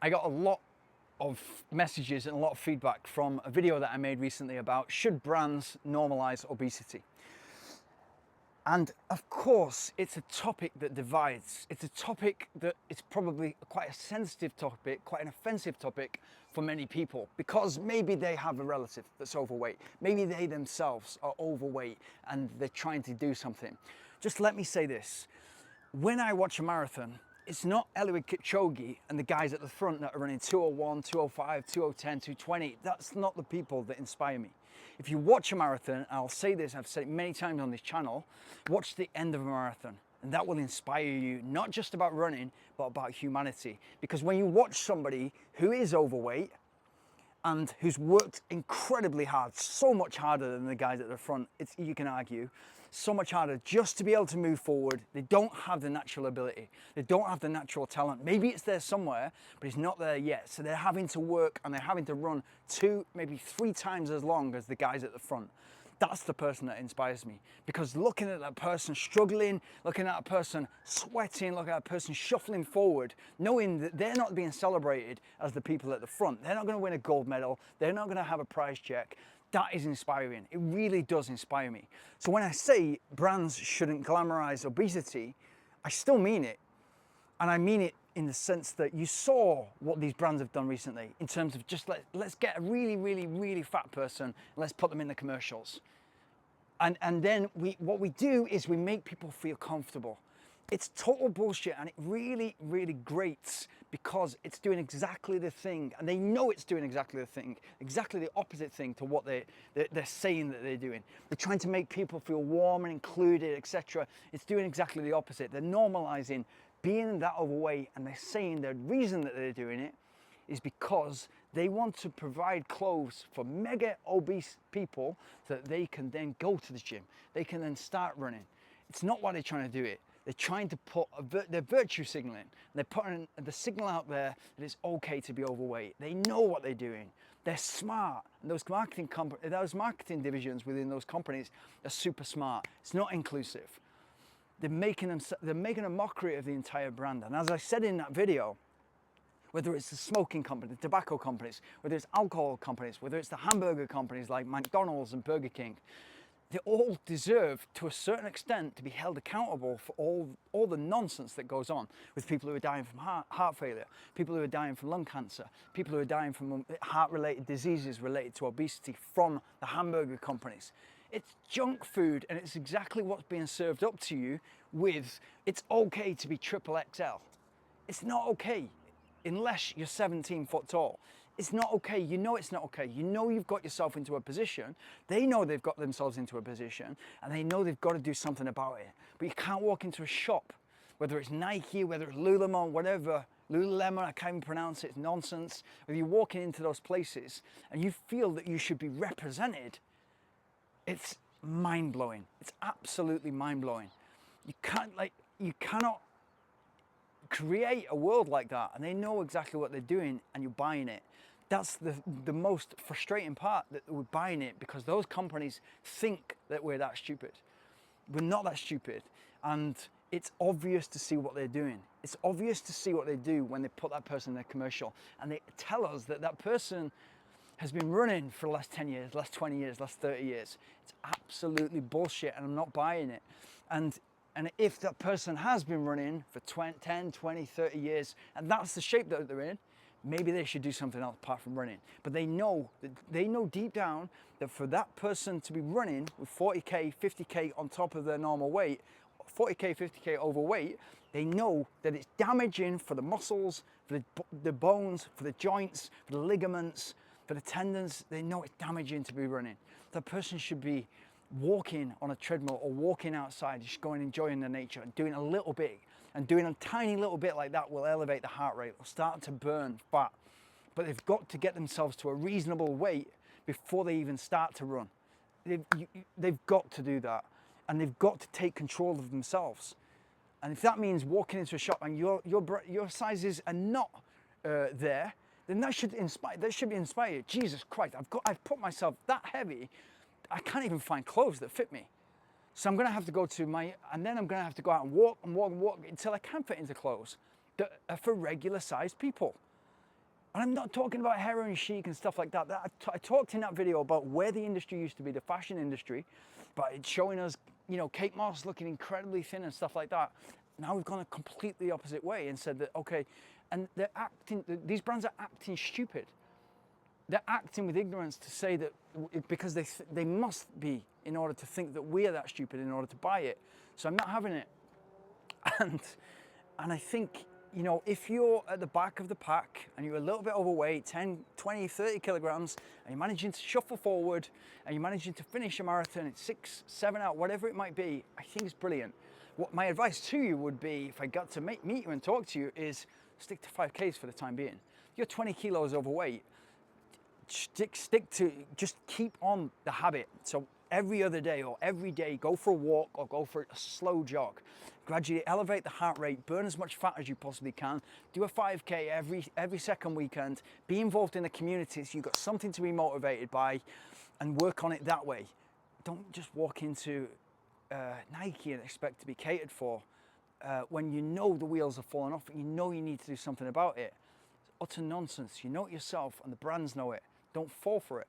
I got a lot of messages and a lot of feedback from a video that I made recently about should brands normalize obesity. And of course, it's a topic that divides. It's a topic that is probably quite a sensitive topic, quite an offensive topic for many people, because maybe they have a relative that's overweight. Maybe they themselves are overweight and they're trying to do something. Just let me say this. When I watch a marathon, it's not Eliud Kipchoge and the guys at the front that are running 201, 205, 210, 220. That's not the people that inspire me. If you watch a marathon, and I'll say this, I've said it many times on this channel, watch the end of a marathon, and that will inspire you, not just about running, but about humanity. Because when you watch somebody who is overweight and who's worked incredibly hard, so much harder than the guys at the front, you can argue, so much harder just to be able to move forward. They don't have the natural ability. They don't have the natural talent. Maybe it's there somewhere, but it's not there yet. So they're having to work and they're having to run 2, maybe 3 times as long as the guys at the front. That's the person that inspires me, because looking at that person struggling, looking at a person sweating, looking at a person shuffling forward, knowing that they're not being celebrated as the people at the front. They're not going to win a gold medal. They're not going to have a prize check. That is inspiring. It really does inspire me. So when I say brands shouldn't glamorize obesity, I still mean it. And I mean it in the sense that you saw what these brands have done recently in terms of just let's get a really, really, really fat person and let's put them in the commercials. And then what we do is we make people feel comfortable. It's total bullshit, and it really, really grates because it's doing exactly the thing, and they know it's doing exactly the thing, exactly the opposite thing to what they're saying that they're doing. They're trying to make people feel warm and included, etc. It's doing exactly the opposite. They're normalizing being that overweight, and they're saying the reason that they're doing it is because they want to provide clothes for mega obese people so that they can then go to the gym. They can then start running. It's not why they're trying to do it. They're trying to put they're virtue signaling. They're putting the signal out there that it's okay to be overweight. They know what they're doing. They're smart. And those marketing divisions within those companies are super smart. It's not inclusive. They're making a mockery of the entire brand. And as I said in that video, whether it's the smoking company, the tobacco companies, whether it's alcohol companies, whether it's the hamburger companies like McDonald's and Burger King, they all deserve, to a certain extent, to be held accountable for all the nonsense that goes on with people who are dying from heart failure, people who are dying from lung cancer, people who are dying from heart-related diseases related to obesity from the hamburger companies. It's junk food, and it's exactly what's being served up to you with, it's okay to be triple XL. It's not okay unless you're 17 foot tall. It's not okay. You know it's not okay. You know you've got yourself into a position. They know they've got themselves into a position, and they know they've got to do something about it. But you can't walk into a shop, whether it's Nike, whether it's Lululemon, whatever, Lululemon, I can't even pronounce it, it's nonsense. Whether you're walking into those places and you feel that you should be represented, it's mind-blowing. It's absolutely mind-blowing. You cannot create a world like that, and they know exactly what they're doing, and you're buying it. That's the most frustrating part, that we're buying it because those companies think that we're that stupid. We're not that stupid, and it's obvious to see what they're doing. It's obvious to see what they do when they put that person in their commercial, and they tell us that that person has been running for the last 10 years, last 20 years, last 30 years. It's absolutely bullshit, and I'm not buying it. And if that person has been running for 10, 20, 30 years, and that's the shape that they're in, maybe they should do something else apart from running. But they know deep down that for that person to be running with 40K, 50K on top of their normal weight, 40K, 50K overweight, they know that it's damaging for the muscles, for the bones, for the joints, for the ligaments, for the tendons. They know it's damaging to be running. That person should be walking on a treadmill or walking outside, just going enjoying the nature and doing a little bit, and doing a tiny little bit like that will elevate the heart rate, will start to burn fat. But they've got to get themselves to a reasonable weight before they even start to run. They've got to do that, and they've got to take control of themselves. And if that means walking into a shop and your sizes are not there, then that should inspire. That should be inspired. Jesus Christ, I've put myself that heavy, I can't even find clothes that fit me. So I'm going to have to go to and then I'm going to have to go out and walk until I can fit into clothes that are for regular sized people. And I'm not talking about heroin chic and stuff like that. I talked in that video about where the industry used to be, the fashion industry, but it's showing us, you know, Kate Moss looking incredibly thin and stuff like that. Now we've gone a completely opposite way and said that, okay, and they're acting, these brands are acting stupid. They're acting with ignorance to say that, because they must be, in order to think that we're that stupid in order to buy it. So I'm not having it. And I think, you know, if you're at the back of the pack and you're a little bit overweight, 10, 20, 30 kilograms, and you're managing to shuffle forward and you're managing to finish a marathon in 6, 7 hours, whatever it might be, I think it's brilliant. What my advice to you would be, if I got to meet you and talk to you, is stick to 5Ks for the time being. If you're 20 kilos overweight, stick to, just keep on the habit. So every other day or every day, go for a walk or go for a slow jog. Gradually elevate the heart rate, burn as much fat as you possibly can, do a 5K every second weekend, be involved in the community so you've got something to be motivated by, and work on it that way. Don't just walk into Nike and expect to be catered for when you know the wheels are falling off and you know you need to do something about it. It's utter nonsense. You know it yourself and the brands know it. Don't fall for it.